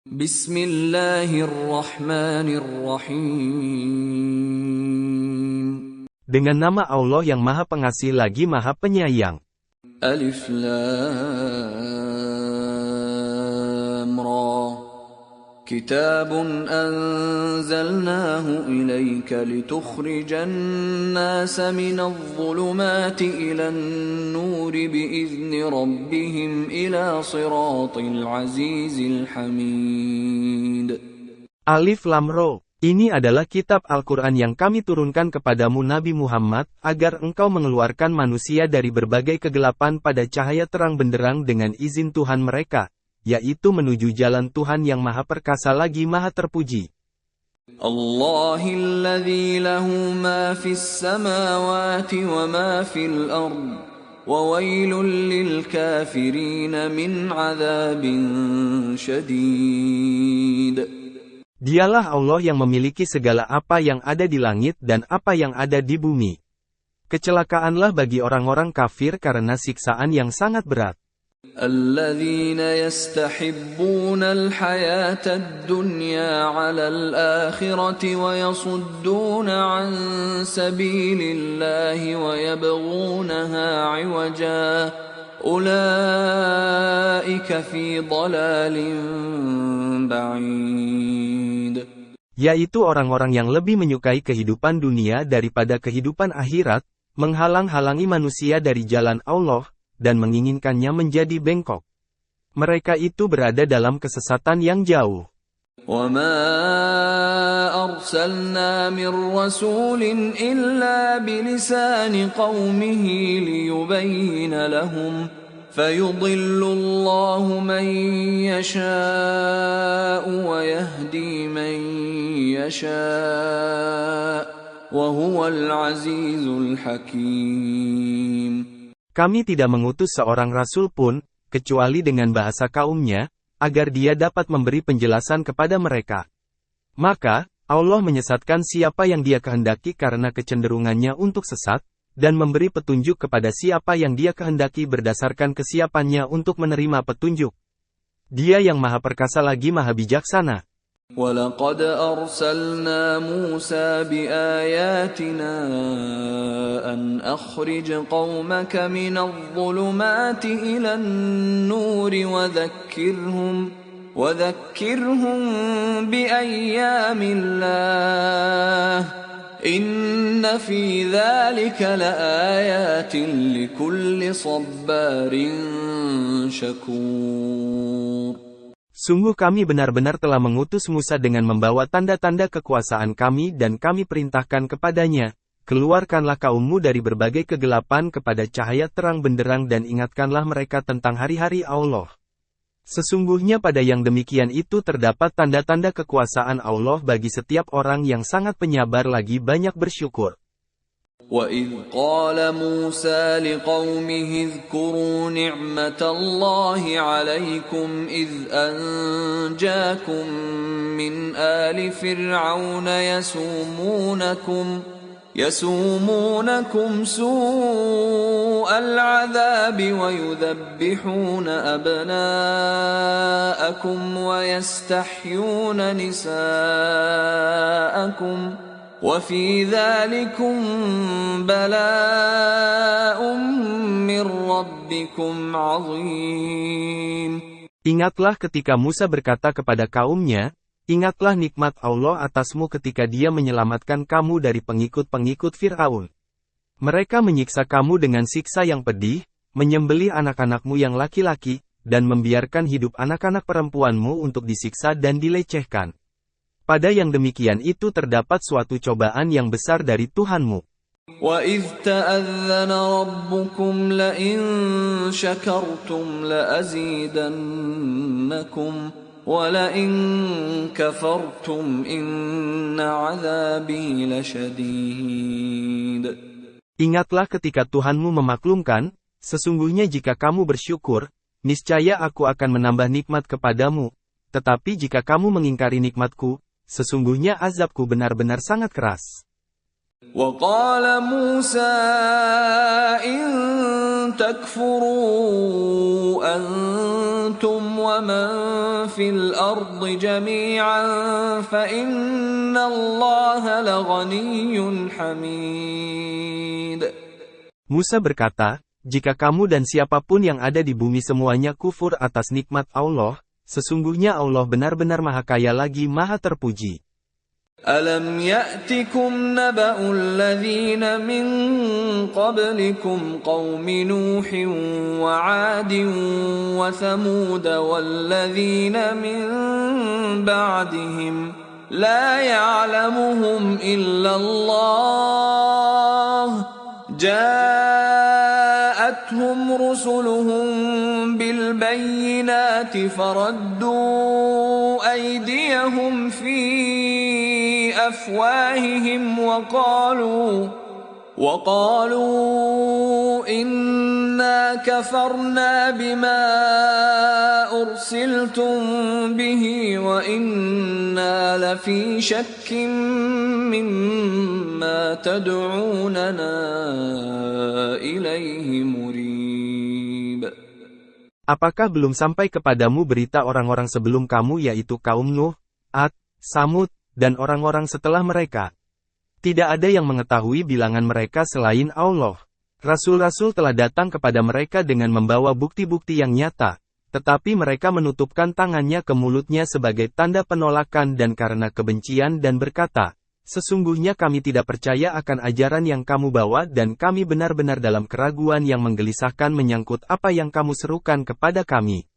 Bismillahirrahmanirrahim. Dengan nama Allah yang Maha Pengasih lagi Maha Penyayang. Alif Lam Ra. Kitabun anzalnahu ilayka litukhrijan nasa minadh dhulumati ilan nuri biizni rabbihim ila siratil azizil hamid. Alif Lam Ra. Ini adalah kitab Al-Quran yang kami turunkan kepadamu Nabi Muhammad, agar engkau mengeluarkan manusia dari berbagai kegelapan pada cahaya terang benderang dengan izin Tuhan mereka, yaitu menuju jalan Tuhan yang Maha Perkasa lagi Maha Terpuji. Allahilladzi lahu ma fis samawati wa ma fil ard, wa wailul lil kafirin min adzabin syadid. Dialah Allah yang memiliki segala apa yang ada di langit dan apa yang ada di bumi. Kecelakaanlah bagi orang-orang kafir karena siksaan yang sangat berat. Alladzina yastahibbuna al-hayata ad-dunya 'ala al-akhirati wa yasudduna 'an sabilillahi wa yabghunaha 'iwaja. Ulaika fi dhalalin ba'id. Yaitu orang-orang yang lebih menyukai kehidupan dunia daripada kehidupan akhirat, menghalang-halangi manusia dari jalan Allah, dan menginginkannya menjadi bengkok. Mereka itu berada dalam kesesatan yang jauh. وَمَا أَرْسَلْنَا مِنْ رَسُولٍ إِلَّا بِلِسَانِ قَوْمِهِ لِيُبَيِّنَ لَهُمْ فَيُضِلُّ اللَّهُ مَنْ يَشَاءُ وَيَهْدِي مَنْ يَشَاءُ وَهُوَ الْعَزِيزُ الْحَكِيمُ. Kami tidak mengutus seorang rasul pun, kecuali dengan bahasa kaumnya, agar dia dapat memberi penjelasan kepada mereka. Maka, Allah menyesatkan siapa yang dia kehendaki karena kecenderungannya untuk sesat, dan memberi petunjuk kepada siapa yang dia kehendaki berdasarkan kesiapannya untuk menerima petunjuk. Dia yang Maha Perkasa lagi Maha Bijaksana. وَلَقَدْ أَرْسَلْنَا مُوسَى بِآيَاتِنَا أَنْ أَخْرِجْ قَوْمَكَ مِنَ الظُّلُمَاتِ إِلَى النُّورِ وَذَكِّرْهُمْ بِأَيَّامِ اللَّهِ إِنَّ فِي ذَلِكَ لَآيَاتٍ لِكُلِّ صَبَّارٍ شَكُورٍ. Sungguh kami benar-benar telah mengutus Musa dengan membawa tanda-tanda kekuasaan kami dan kami perintahkan kepadanya, keluarkanlah kaummu dari berbagai kegelapan kepada cahaya terang benderang dan ingatkanlah mereka tentang hari-hari Allah. Sesungguhnya pada yang demikian itu terdapat tanda-tanda kekuasaan Allah bagi setiap orang yang sangat penyabar lagi banyak bersyukur. وَإِذْ قَالَ مُوسَى لِقَوْمِهِ اذْكُرُوا نِعْمَةَ اللَّهِ عَلَيْكُمْ إِذْ أَنْجَاكُمْ مِنْ آلِ فِرْعَوْنَ يَسُومُونَكُمْ سُوءَ الْعَذَابِ وَيُذَبِّحُونَ أَبْنَاءَكُمْ وَيَسْتَحْيُونَ نِسَاءَكُمْ وَفِي ذَلِكُمْ بَلَاءٌ مِّن رَّبِّكُمْ عَظِيمٌ. Ingatlah ketika Musa berkata kepada kaumnya, ingatlah nikmat Allah atasmu ketika Dia menyelamatkan kamu dari pengikut-pengikut Fir'aun. Mereka menyiksa kamu dengan siksa yang pedih, menyembelih anak-anakmu yang laki-laki, dan membiarkan hidup anak-anak perempuanmu untuk disiksa dan dilecehkan. Pada yang demikian itu terdapat suatu cobaan yang besar dari Tuhanmu. وَإِذْ تَأَذَّنَ رَبُّكُمْ لَئِن شَكَرْتُمْ لَأَزِيدَنَّكُمْ وَلَئِن كَفَرْتُمْ إِنَّ عَذَابِي لَشَدِيدٌ. Ingatlah ketika Tuhanmu memaklumkan, sesungguhnya jika kamu bersyukur, niscaya aku akan menambah nikmat kepadamu, tetapi jika kamu mengingkari nikmatku, sesungguhnya azabku benar-benar sangat keras. وقال موسى إن تكفروا أنتم ومن في الأرض جميعا فإن الله لغني حميد. Musa berkata, jika kamu dan siapapun yang ada di bumi semuanya kufur atas nikmat Allah, sesungguhnya Allah benar-benar maha kaya lagi maha terpuji. أَلَمْ يَأْتِكُمْ نَبَأُ الَّذِينَ مِنْ قَبْلِكُمْ قَوْمِ نُوحٍ وَعَادٍ وَثَمُودَ وَالَّذِينَ مِنْ بَعْدِهِمْ لَا يَعْلَمُهُمْ إِلَّا اللَّهُ جَاءَتْهُمْ رُسُلُهُم بِالْبَيِّنَاتِ فَرَدُّوا أَيْدِيَهُمْ فِي أَفْوَاهِهِمْ وَقَالُوا إِنَّا كَفَرْنَا بِمَا أُرْسِلْتُمْ بِهِ وَإِنَّا لَفِي شَكٍّ مِّمَّا تَدْعُونَنَا إِلَيْهِ مُرِيبٍ. Apakah belum sampai kepadamu berita orang-orang sebelum kamu yaitu kaum Nuh, Ad, Samud, dan orang-orang setelah mereka? Tidak ada yang mengetahui bilangan mereka selain Allah. Rasul-rasul telah datang kepada mereka dengan membawa bukti-bukti yang nyata, tetapi mereka menutupkan tangannya ke mulutnya sebagai tanda penolakan dan karena kebencian dan berkata, sesungguhnya kami tidak percaya akan ajaran yang kamu bawa dan kami benar-benar dalam keraguan yang menggelisahkan menyangkut apa yang kamu serukan kepada kami.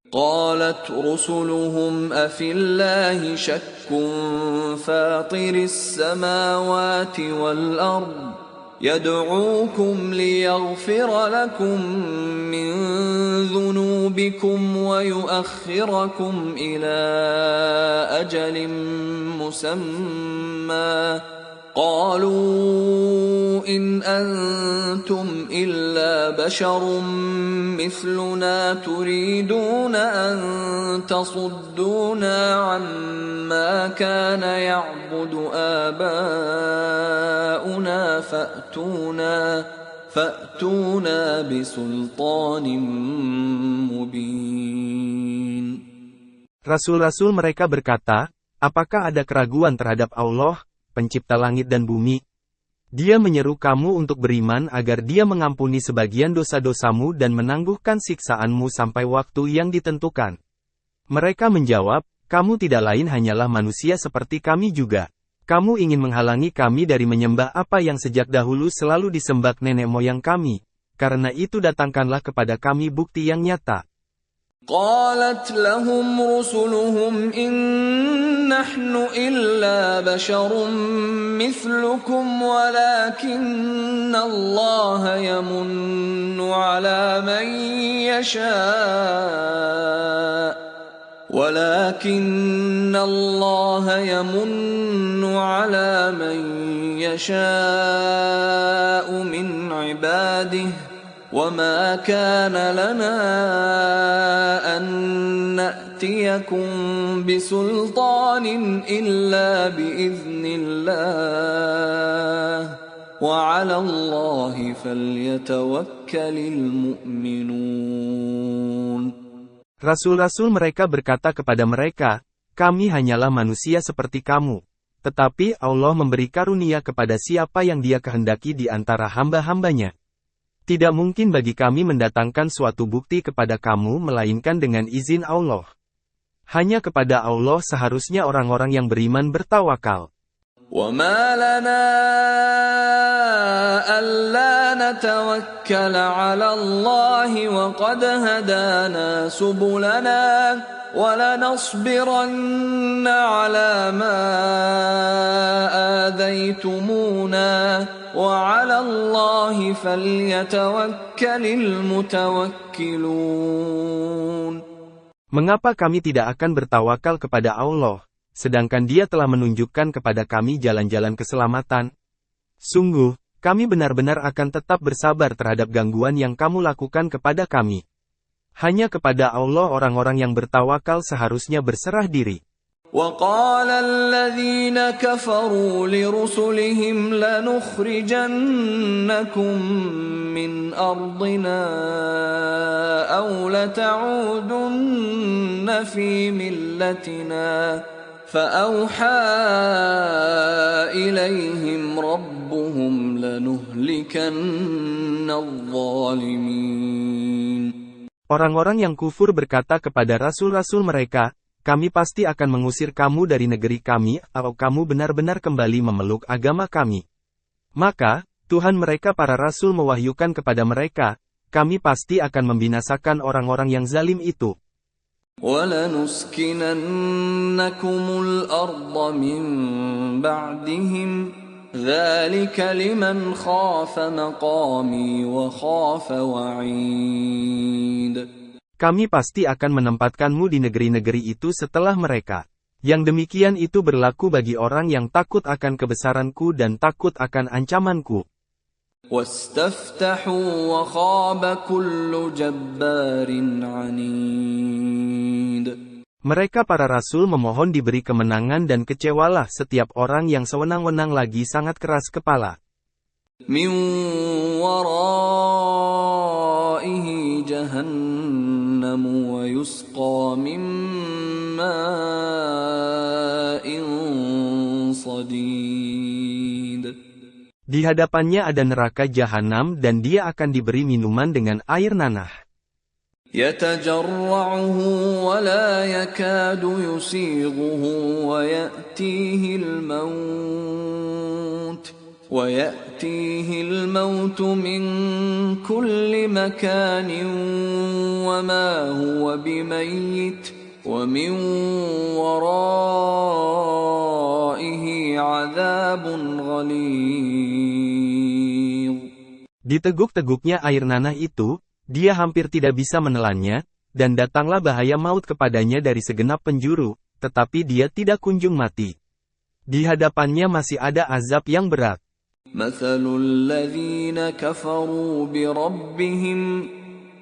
قالت رسلهم أفي الله شك فاطر السماوات والأرض يدعوكم ليغفر لكم من ذنوبكم ويؤخركم إلى أجل مسمى قالوا إن أنتم إلا بشر مثلنا تريدون أن تصدونا عما كان يعبد آباؤنا فأتونا بسلطان مبين. Rasul-rasul mereka berkata, apakah ada keraguan terhadap Allah, pencipta langit dan bumi? Dia menyeru kamu untuk beriman agar dia mengampuni sebagian dosa-dosamu dan menangguhkan siksaanmu sampai waktu yang ditentukan. Mereka menjawab, kamu tidak lain hanyalah manusia seperti kami juga. Kamu ingin menghalangi kami dari menyembah apa yang sejak dahulu selalu disembah nenek moyang kami. Karena itu datangkanlah kepada kami bukti yang nyata. قالت لهم رسلهم إن نحن إلا بشر مثلكم ولكن الله يمن على من يشاء من عباده وما كان لنا أن نأتيكم بسلطان إلا بإذن الله وعلى الله فليتوكل المؤمنون. Rasul-rasul mereka berkata kepada mereka, kami hanyalah manusia seperti kamu. Tetapi Allah memberi karunia kepada siapa yang Dia kehendaki di antara hamba-hambanya. Tidak mungkin bagi kami mendatangkan suatu bukti kepada kamu melainkan dengan izin Allah. Hanya kepada Allah seharusnya orang-orang yang beriman bertawakal. وَمَا لَنَا أَلَّا نَتَوَكَّلَ عَلَى اللَّهِ وَقَدْ هَدَانَا سُبُلَنَا وَلَنَصْبِرَنَّ عَلَى مَا آذَيْتُمُونَا وَعَلَى اللَّهِ فَلْيَتَوَكَّلِ الْمُتَوَكِّلُونَ. Mengapa kami tidak akan bertawakal kepada Allah, sedangkan Dia telah menunjukkan kepada kami jalan-jalan keselamatan? Sungguh, kami benar-benar akan tetap bersabar terhadap gangguan yang kamu lakukan kepada kami. Hanya kepada Allah orang-orang yang bertawakal seharusnya berserah diri. وقال الذين كفروا لرسلهم لنخرجنكم من أرضنا أو لتعودن في ملتنا فأوحى إليهم ربهم لنهلكن الظالمين. Orang-orang yang kufur berkata kepada rasul-rasul mereka, kami pasti akan mengusir kamu dari negeri kami, atau kamu benar-benar kembali memeluk agama kami. Maka, Tuhan mereka para rasul mewahyukan kepada mereka, kami pasti akan membinasakan orang-orang yang zalim itu. وَلَنُسْكِنَنَّكُمُ الْأَرْضَ مِنْ بَعْدِهِمْ ذَلِكَ لِمَنْ خَافَ مَقَامِي وَخَافَ وَعِيدِ. Kami pasti akan menempatkanmu di negeri-negeri itu setelah mereka. Yang demikian itu berlaku bagi orang yang takut akan kebesaranku dan takut akan ancamanku. وَاسْتَفْتَحُوا وَخَابَ كُلُّ جَبَّارٍ عَنِيدٍ. Mereka para rasul memohon diberi kemenangan dan kecewalah setiap orang yang sewenang-wenang lagi sangat keras kepala. مِنْ وَرَائِهِ جَهَنَّمُ وَيُسْقَى مِنْ مَاءٍ صَدِيدٍ. Di hadapannya ada neraka jahanam dan dia akan diberi minuman dengan air nanah. يَتَجَرَّعُهُ وَلَا يَكَادُ يُسِيغُهُ وَيَأْتِيهِ الْمَوْتُ مِنْ كُلِّ مَكَانٍ وَمَا هُوَ بِمَيِّتٍ وَمِنْ وَرَائِهِ عَذَابٌ غَلِيظٌ. Di teguk-teguknya air nanah itu, dia hampir tidak bisa menelannya, dan datanglah bahaya maut kepadanya dari segenap penjuru, tetapi dia tidak kunjung mati. Di hadapannya masih ada azab yang berat. مَثَلُ الَّذِينَ كَفَرُوا بِرَبِّهِمْ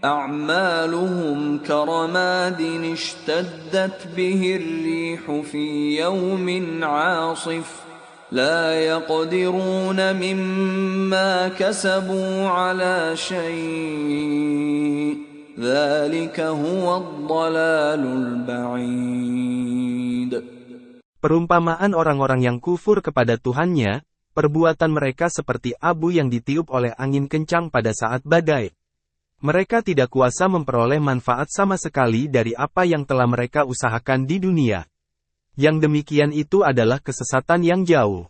أَعْمَالُهُمْ كَرَمَادٍ اشْتَدَّتْ بِهِ الرِّيحُ فِي يَوْمٍ عَاصِفٍ لَا يَقْدِرُونَ مِمَّا كَسَبُوا عَلَى شَيْءٍ ذَلِكَ هُوَ الضَّلَالُ الْبَعِيدُ. Perumpamaan orang-orang yang kufur kepada Tuhannya, perbuatan mereka seperti abu yang ditiup oleh angin kencang pada saat badai. Mereka tidak kuasa memperoleh manfaat sama sekali dari apa yang telah mereka usahakan di dunia. Yang demikian itu adalah kesesatan yang jauh.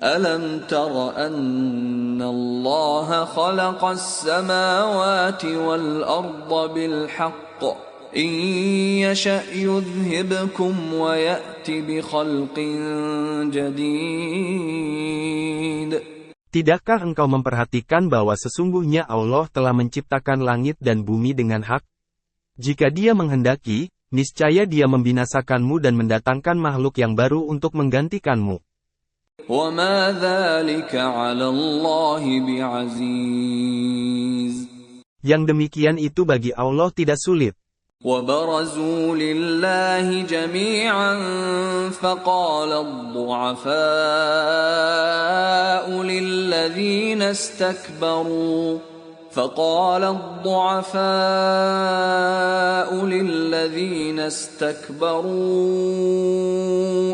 أَلَمْ تَرَ أَنَّ اللَّهَ خَلَقَ السَّمَاوَاتِ وَالْأَرْضَ بِالْحَقِّ إِنْ يَشَأْ يُذْهِبْكُمْ وَيَأْتِ بِخَلْقٍ جَدِيدٍ. Tidakkah engkau memperhatikan bahwa sesungguhnya Allah telah menciptakan langit dan bumi dengan hak? Jika Dia menghendaki, niscaya Dia membinasakanmu dan mendatangkan makhluk yang baru untuk menggantikanmu. وَمَا ذَلِكَ عَلَى اللَّهِ بِعَزِيزٍ. Yang demikian itu bagi Allah tidak sulit. وَبَرَزُوا لِلَّهِ جَمِيعًا فَقَالَ الضُّعَفَاءُ لِلَّذِينَ اسْتَكْبَرُوا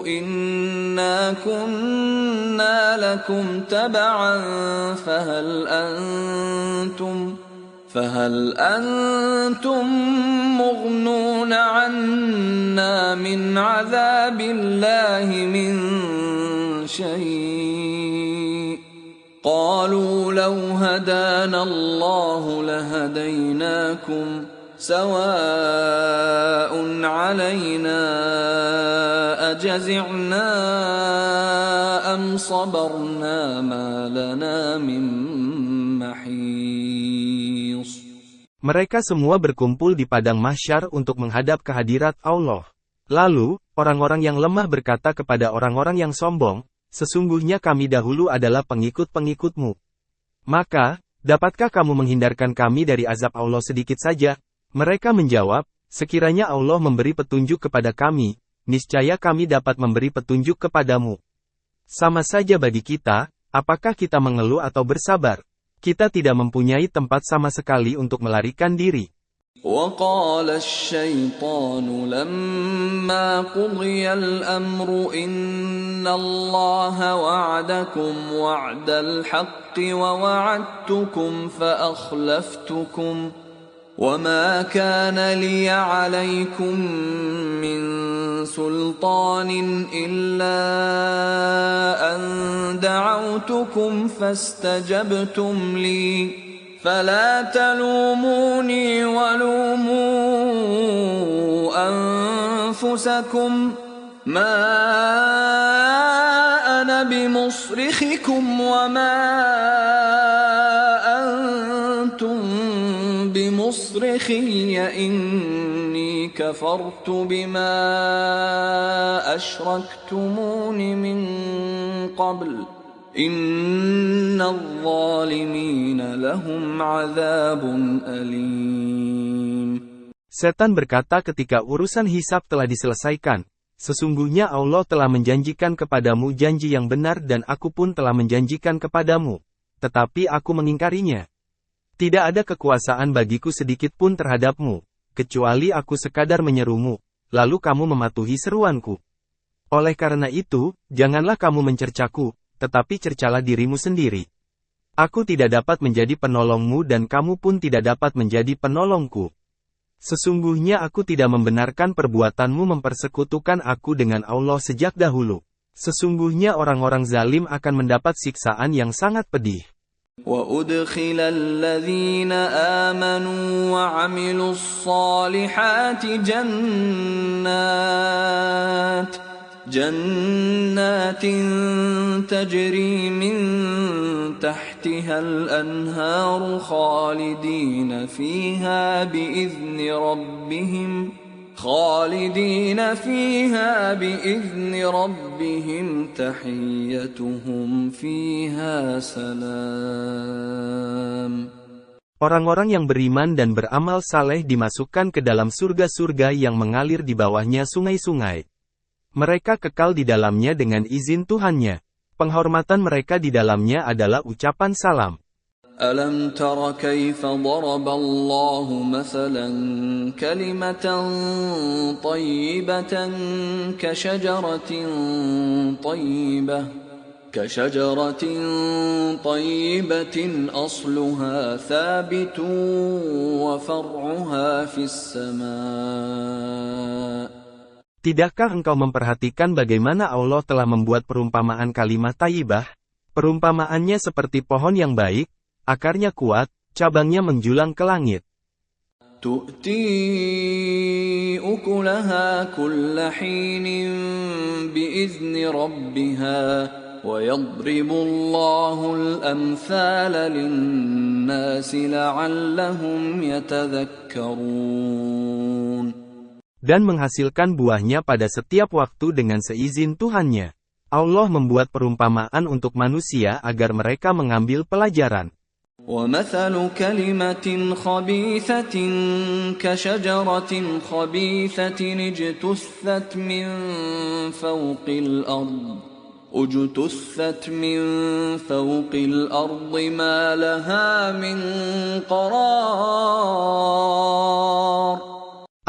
إِنَّا كُنَّا لَكُمْ تَبَعًا فهل أنتم مغنون عنا من عذاب الله من شيء قالوا لو هدانا الله لهديناكم سواء علينا أجزعنا أم صبرنا ما لنا من محيص. Mereka semua berkumpul di padang mahsyar untuk menghadap kehadirat Allah. Lalu, orang-orang yang lemah berkata kepada orang-orang yang sombong, sesungguhnya kami dahulu adalah pengikut-pengikutmu. Maka, dapatkah kamu menghindarkan kami dari azab Allah sedikit saja? Mereka menjawab, sekiranya Allah memberi petunjuk kepada kami, niscaya kami dapat memberi petunjuk kepadamu. Sama saja bagi kita, apakah kita mengeluh atau bersabar. Kita tidak mempunyai tempat sama sekali untuk melarikan diri. وقال الشيطان لما قضي الأمر إن الله وعدكم وعد الحق ووعدتكم فأخلفتكم وما كان لي عليكم من سلطان إلا أن دعوتكم فاستجبتم لي فلا تلوموني ولوموا أنفسكم ما أنا بمصرخكم وما أنتم بمصرخي إني كفرت بما أشركتمون من قبل Innal zalimina lahum 'adzabun alim. Setan berkata ketika urusan hisab telah diselesaikan, sesungguhnya Allah telah menjanjikan kepadamu janji yang benar dan aku pun telah menjanjikan kepadamu, tetapi aku mengingkarinya. Tidak ada kekuasaan bagiku sedikit pun terhadapmu, kecuali aku sekadar menyerumu, lalu kamu mematuhi seruanku. Oleh karena itu, janganlah kamu mencercaku, tetapi cercalah dirimu sendiri. Aku tidak dapat menjadi penolongmu dan kamu pun tidak dapat menjadi penolongku. Sesungguhnya aku tidak membenarkan perbuatanmu mempersekutukan aku dengan Allah sejak dahulu. Sesungguhnya orang-orang zalim akan mendapat siksaan yang sangat pedih. وَأُدْخِلَ الَّذِينَ آمَنُوا وَعَمِلُوا الصَّالِحَاتِ جنات تجري من تحتها الأنهار خالدين فيها بإذن ربهم تحيتهم فيها سلام. Orang-orang yang beriman dan beramal saleh dimasukkan ke dalam surga-surga yang mengalir di bawahnya sungai-sungai. Mereka kekal di dalamnya dengan izin Tuhannya. Penghormatan mereka di dalamnya adalah ucapan salam. Alam tara kaifa daraballahu mathalan kalimatan tayyibatan kashajaratin tayyibatin asluha thabitun wa far'uha fis sama'. Tidakkah engkau memperhatikan bagaimana Allah telah membuat perumpamaan kalimat thayyibah? Perumpamaannya seperti pohon yang baik, akarnya kuat, cabangnya menjulang ke langit. Tu'ti ukulaha kulla hinin bi'izni rabbiha wa yadribu Allahul amthala linnasi la'allahum yatadhakkarun. Dan menghasilkan buahnya pada setiap waktu dengan seizin Tuhannya. Allah membuat perumpamaan untuk manusia agar mereka mengambil pelajaran. وَمَثَلُ كَلِمَةٍ خَبِيثَةٍ كَشَجَرَةٍ خَبِيثَةٍ اجْتُثَّتْ مِنْ فَوْقِ الْأَرْضِ مَا لَهَا مِنْ قَرَارٍ.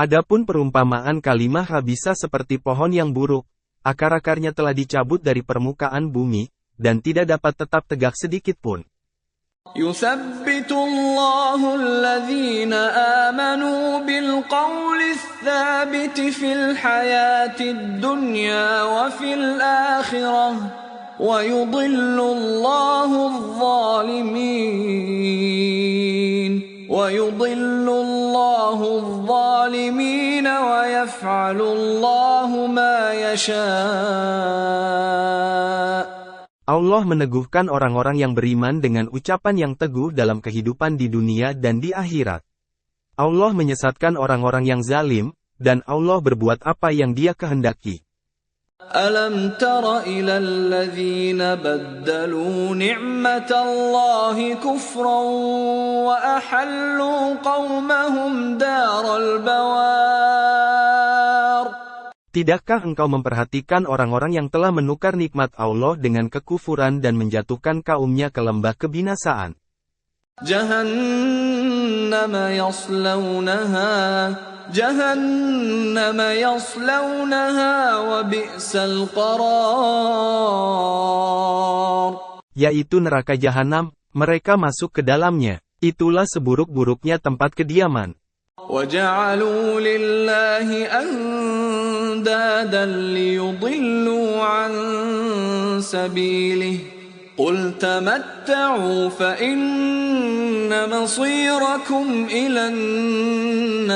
Adapun perumpamaan kalimah khabisah seperti pohon yang buruk, akar-akarnya telah dicabut dari permukaan bumi, dan tidak dapat tetap tegak sedikit pun. يثبت الله الذين آمنوا بالقول الثابت في الحياة الدنيا وفي الآخرة ويضل الله الظالمين ويفعل الله ما يشاء. Allah meneguhkan orang-orang yang beriman dengan ucapan yang teguh dalam kehidupan di dunia dan di akhirat. Allah menyesatkan orang-orang yang zalim, dan Allah berbuat apa yang Dia kehendaki. Alam tara ilal ladzina baddalu ni'matallahi kufran wa ahallu qaumahum daral bawar. Tidakkah engkau memperhatikan orang-orang yang telah menukar nikmat Allah dengan kekufuran dan menjatuhkan kaumnya ke lembah kebinasaan? جهنم يصلونها وبئس القرار. Yaitu neraka jahanam, mereka masuk ke dalamnya. Itulah seburuk-buruknya tempat kediaman. وَجَعَلُوا لِلَّهِ أَندَادًا لِيُضِلُّوا عَن سَبِيلِهِ قُلْ تَمَتَّعُوا فَإِنَّ مَصِيرَكُمْ إِلَى النَّارِ.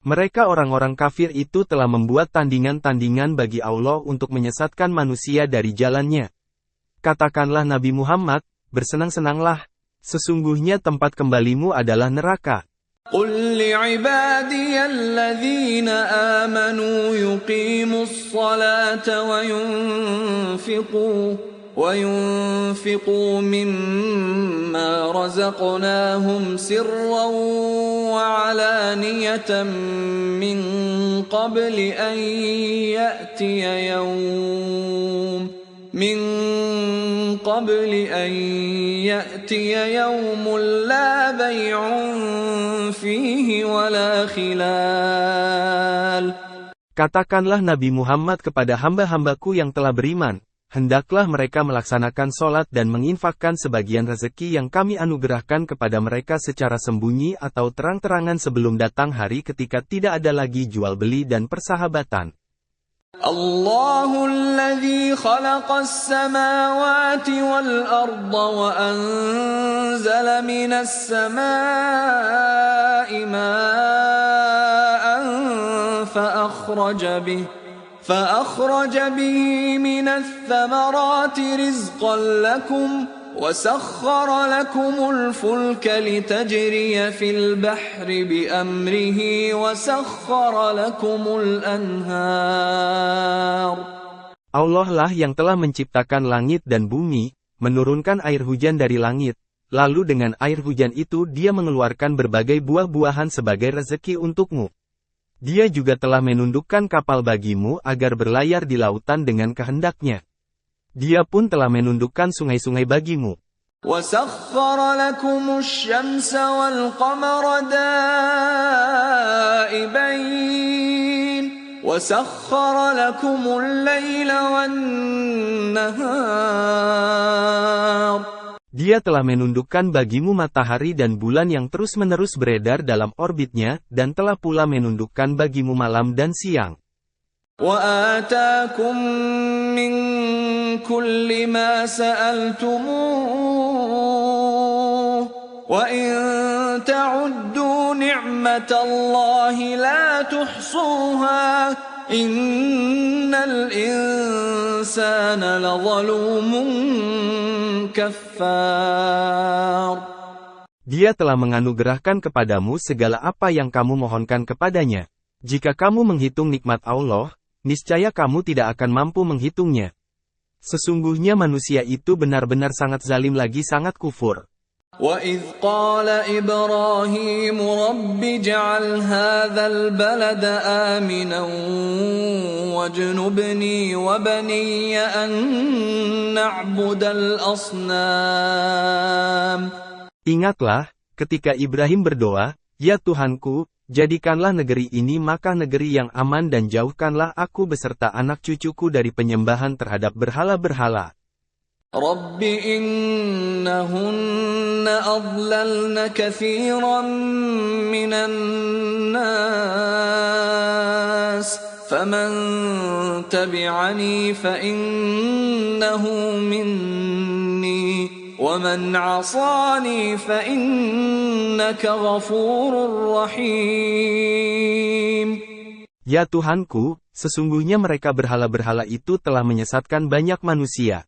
Mereka orang-orang kafir itu telah membuat tandingan-tandingan bagi Allah untuk menyesatkan manusia dari jalannya. Katakanlah Nabi Muhammad, bersenang-senanglah. Sesungguhnya tempat kembalimu adalah neraka. قُلْ لِعِبَادِيَ الَّذِينَ آمَنُوا يُقِيمُوا الصَّلَاةَ وَيُنْفِقُوا مِمَّا رَزَقْنَاهُمْ سِرًّا وَعَلَانِيَةً مِّن قَبْلِ أَن يَأْتِيَ يَوْمٌ لَّا بَيْعٌ فِيهِ وَلَا خِلَالٌ. Katakanlah Nabi Muhammad kepada hamba-hambaku yang telah beriman, hendaklah mereka melaksanakan sholat dan menginfakkan sebagian rezeki yang kami anugerahkan kepada mereka secara sembunyi atau terang-terangan sebelum datang hari ketika tidak ada lagi jual beli dan persahabatan. الله الذي خلق السماوات والأرض وأنزل من السماء ماء فأخرج به من الثمرات رزقا لكم وسخر لكم الفلك لتجري في البحر بأمره وسخر لكم الأنهار. Allah lah yang telah menciptakan langit dan bumi, menurunkan air hujan dari langit, lalu dengan air hujan itu Dia mengeluarkan berbagai buah-buahan sebagai rezeki untukmu. Dia juga telah menundukkan kapal bagimu agar berlayar di lautan dengan kehendaknya. Dia pun telah menundukkan sungai-sungai bagimu. وَسَخَّرَ لَكُمُ الشَّمْسَ وَالْقَمَرَ دَائِبَيْنِ وَسَخَّرَ لَكُمُ اللَّيْلَ وَالنَّهَارَ. Dia telah menundukkan bagimu matahari dan bulan yang terus-menerus beredar dalam orbitnya, dan telah pula menundukkan bagimu malam dan siang. وَآتَاكُم مِّن كُلِّ مَا سَأَلْتُمُوهُ وَإِن تَعُدُّوا نِعْمَةَ اللَّهِ لَا تُحْصُوهَا إِنَّ الْإِنسَانَ لَظَلُومٌ كَفَّارٌ. Dia telah menganugerahkan kepadamu segala apa yang kamu mohonkan kepadanya. Jika kamu menghitung nikmat Allah, niscaya kamu tidak akan mampu menghitungnya. Sesungguhnya manusia itu benar-benar sangat zalim lagi sangat kufur. وَإِذْ قَالَ إِبْرَاهِيمُ رَبِّ اجْعَلْ هَذَا الْبَلَدَ آمِنًا وَاجْنُبْنِي وَبَنِيَّ أَن نَّعْبُدَ الْأَصْنَامَ. Ingatlah, ketika Ibrahim berdoa, "Ya Tuhanku, jadikanlah negeri ini maka negeri yang aman dan jauhkanlah aku beserta anak cucuku dari penyembahan terhadap berhala-berhala." رَبِّ إِنَّهُنَّ أَضْلَلْنَ كَثِيرًا مِّنَ النَّاسِ فَمَن تَبِعَنِي فَإِنَّهُ مِنِّي وَمَنْ عَصَانِي فَإِنَّكَ غَفُورٌ رَّحِيمٌ. Ya Tuhanku, sesungguhnya mereka berhala-berhala itu telah menyesatkan banyak manusia.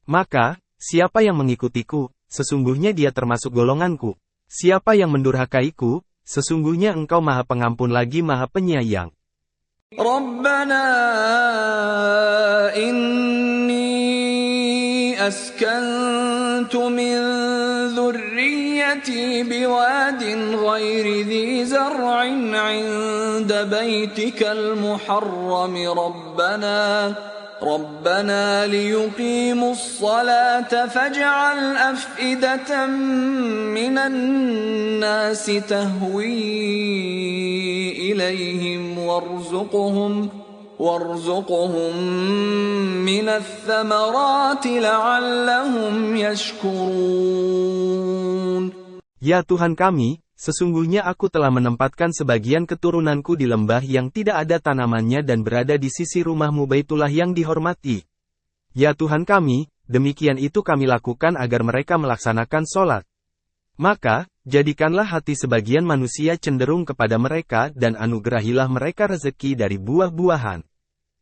Maka, siapa yang mengikutiku, sesungguhnya dia termasuk golonganku. Siapa yang mendurhakaiku, sesungguhnya Engkau Maha Pengampun lagi Maha Penyayang. Rabbana inni askantu min dhurriyyati ذريتي بواد غير ذي زرع عند بيتك المحرم ربنا ليقيموا الصلاة فاجعل أفئدة من الناس تهوي إليهم وارزقهم من الثمرات لعلهم يشكرون. Ya Tuhan kami, sesungguhnya aku telah menempatkan sebagian keturunanku di lembah yang tidak ada tanamannya dan berada di sisi rumahmu Baitullah yang dihormati. Ya Tuhan kami, demikian itu kami lakukan agar mereka melaksanakan sholat. Maka, jadikanlah hati sebagian manusia cenderung kepada mereka dan anugerahilah mereka rezeki dari buah-buahan.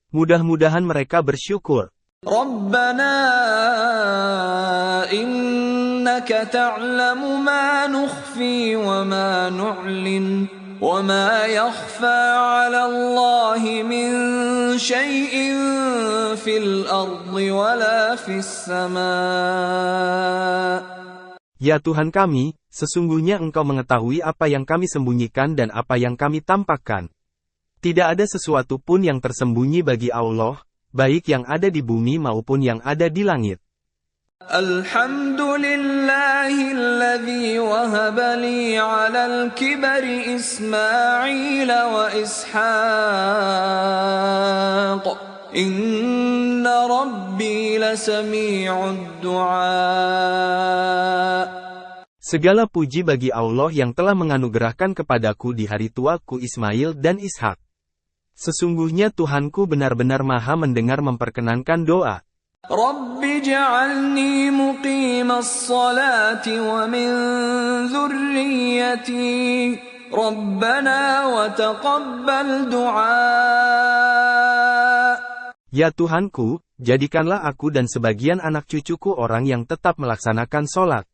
Mudah-mudahan mereka bersyukur. Rabbana innaka ta'lamu ma nukhfi wa ma nu'lin wa ma yakhfa 'ala Allahi min syai'in fil ardi wa la fis sama'. Ya Tuhan kami, sesungguhnya Engkau mengetahui apa yang kami sembunyikan dan apa yang kami tampakkan. Tidak ada sesuatu pun yang tersembunyi bagi Allah, baik yang ada di bumi maupun yang ada di langit. Alhamdulillahilladzi wahaba li 'alal kibari Ismail wa Ishaq. Inna Rabbi lasami'ud du'a. Segala puji bagi Allah yang telah menganugerahkan kepadaku di hari tuaku Ismail dan Ishak. Sesungguhnya Tuhanku benar-benar maha mendengar memperkenankan doa. Rabbi ja'alni muqimas salati wa min dzurriyyati. Rabbana wa taqabbal du'a. Ya Tuhanku, jadikanlah aku dan sebagian anak cucuku orang yang tetap melaksanakan sholat.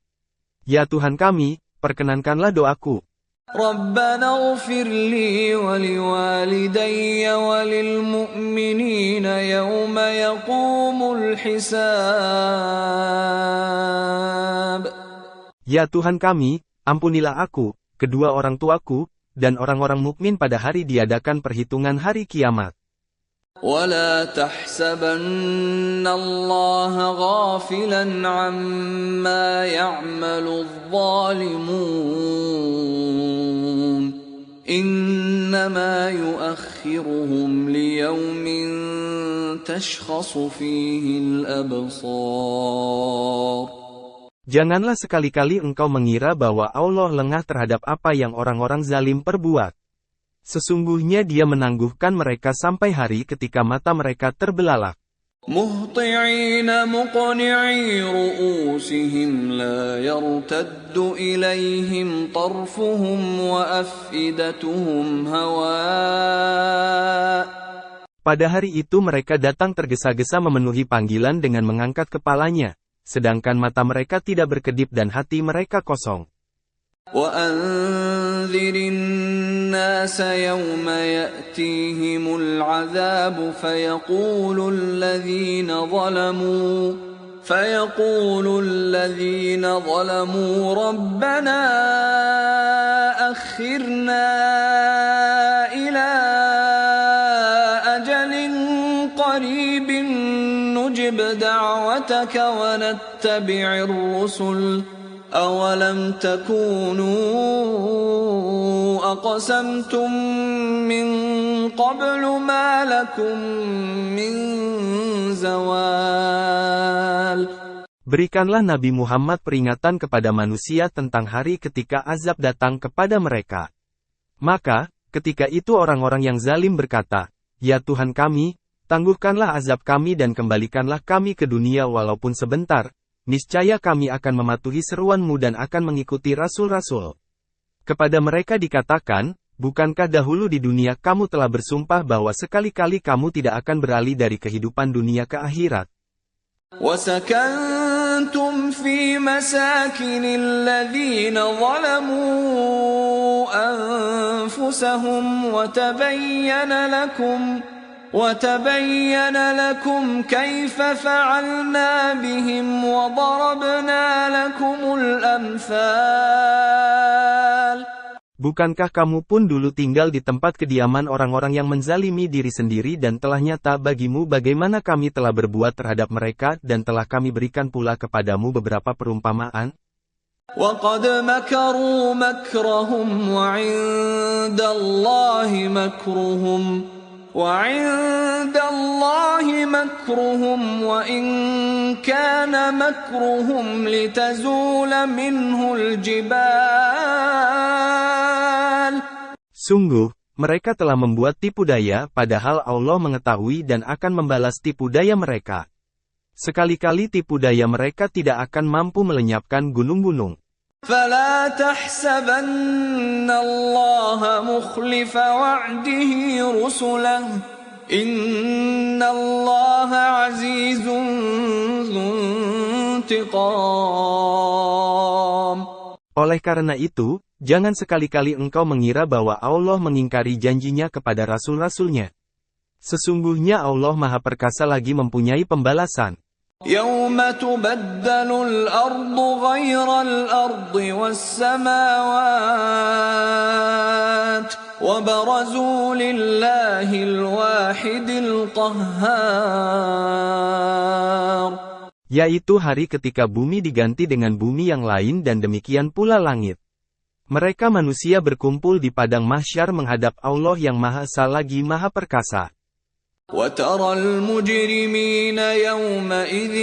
Ya Tuhan kami, perkenankanlah doaku. Rabbana ighfir li wa liwalidayya wa lil mu'minina yawma yaqumul hisab. Ya Tuhan kami, ampunilah aku, kedua orang tuaku, dan orang-orang mukmin pada hari diadakan perhitungan hari kiamat. وَلَا تَحْسَبَنَّ اللَّهَ غَافِلًا عَمَّا يَعْمَلُ الظَّالِمُونَ إِنَّمَا يُؤَخِّرُهُمْ لِيَوْمٍ تَشْخَصُ فِيهِ الْأَبْصَارُ. Janganlah sekali-kali engkau mengira bahwa Allah lengah terhadap apa yang orang-orang zalim perbuat. Sesungguhnya Dia menangguhkan mereka sampai hari ketika mata mereka terbelalak. Muhti'ina muqni'i ru'usihim la yartaddu ilaihim tarfuhum wa af'idatuhum hawa. Pada hari itu mereka datang tergesa-gesa memenuhi panggilan dengan mengangkat kepalanya, sedangkan mata mereka tidak berkedip dan hati mereka kosong. وَأَنذِرِ النَّاسَ يَوْمَ يَأْتِيهِمُ الْعَذَابُ فَيَقُولُ الَّذِينَ ظَلَمُوا رَبَّنَا أَخِّرْنَا إِلَى أَجَلٍ قَرِيبٍ نُجِبْ دَعْوَتَكَ وَنَتَّبِعِ الرُّسُلَ أَوَلَمْ تَكُونُوا أَقْسَمْتُمْ مِنْ قَبْلُ مَا لَكُمْ مِنْ زَوَالٍ. Berikanlah Nabi Muhammad peringatan kepada manusia tentang hari ketika azab datang kepada mereka. Maka, ketika itu orang-orang yang zalim berkata, Ya Tuhan kami, tangguhkanlah azab kami dan kembalikanlah kami ke dunia walaupun sebentar. Niscaya kami akan mematuhi seruanmu dan akan mengikuti rasul-rasul. Kepada mereka dikatakan, bukankah dahulu di dunia kamu telah bersumpah bahwa sekali-kali kamu tidak akan beralih dari kehidupan dunia ke akhirat. وَسَكَنْتُمْ فِي مَسَاكِنِ الَّذِينَ ظَلَمُوا أَنفُسَهُمْ وتبين لكم كيف فعلنا بهم وضربنا لكم الأمثال. Bukankah kamu pun dulu tinggal di tempat kediaman orang-orang yang menzalimi diri sendiri dan telah nyata bagimu bagaimana kami telah berbuat terhadap mereka dan telah kami berikan pula kepadamu beberapa perumpamaan? وَقَدْ مَكَرُوا مَكْرَهُمْ وَعِندَ اللَّهِ مَكْرُهُمْ وَإِنْ كَانَ مَكْرُهُمْ لِتَزُولَ مِنْهُ الْجِبَالُ. Sungguh, mereka telah membuat tipu daya, padahal Allah mengetahui dan akan membalas tipu daya mereka. Sekali-kali tipu daya mereka tidak akan mampu melenyapkan gunung-gunung. فَلَا تَحْسَبَنَّ اللَّهَ مُخْلِفَ وَعْدِهِ رُسُلَهُ إِنَّ اللَّهَ عَزِيزٌ ذُو انتِقَامٍ. Oleh karena itu, jangan sekali-kali engkau mengira bahwa Allah mengingkari janjinya kepada rasul-rasulnya. Sesungguhnya Allah Maha Perkasa lagi mempunyai pembalasan. يَوْمَ تُبَدَّلُ الْأَرْضُ غَيْرَ الْأَرْضِ وَالسَّمَاوَاتُ وَبَرَزُوا لِلَّهِ الْوَاحِدِ الْقَهَّارِ. Yaitu hari ketika bumi diganti dengan bumi yang lain dan demikian pula langit. Mereka manusia berkumpul di padang mahsyar menghadap Allah yang Maha Esa lagi Maha Perkasa. وَتَرَى الْمُجْرِمِينَ يَوْمَئِذٍ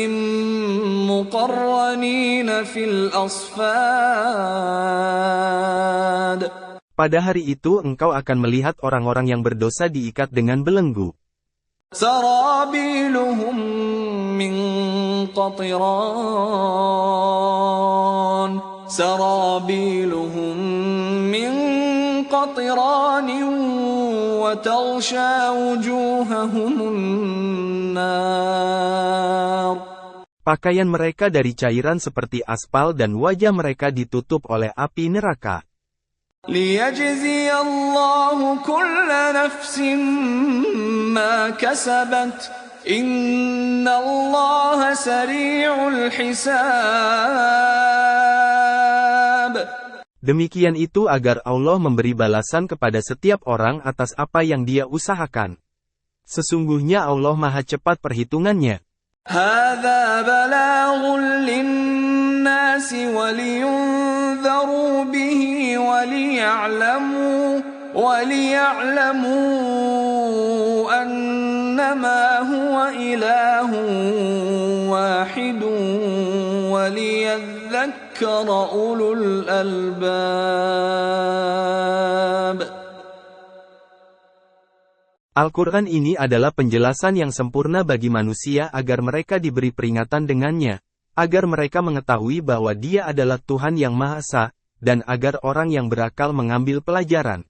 مُقَرَّنِينَ فِي الْأَصْفَادِ. Pada hari itu engkau akan melihat orang-orang yang berdosa diikat dengan belenggu. سَرَابِيلُهُم مِّن قَطِرَانٍ وَتَغْشَى وُجُوهَهُمُ النَّارُ. Pakaian mereka dari cairan seperti aspal dan wajah mereka ditutup oleh api neraka. لِيَجْزِيَ اللَّهُ كُلَّ نَفْسٍ مَا كَسَبَتْ إِنَّ اللَّهَ سَرِيعُ الْحِسَابِ. Demikian itu agar Allah memberi balasan kepada setiap orang atas apa yang dia usahakan. Sesungguhnya Allah Maha cepat perhitungannya. هَذَا بَلَاغٌ لِلنَّاسِ وَلِيُنذَرُوا بِهِ وَلِيَعْلَمُوا أَنَّمَا هُوَ إِلَٰهٌ وَاحِدٌ وَلِيَذَّكَّرَ أُولُو الْأَلْبَابِ. Al-Quran ini adalah penjelasan yang sempurna bagi manusia agar mereka diberi peringatan dengannya, agar mereka mengetahui bahwa Dia adalah Tuhan yang Maha Esa, dan agar orang yang berakal mengambil pelajaran.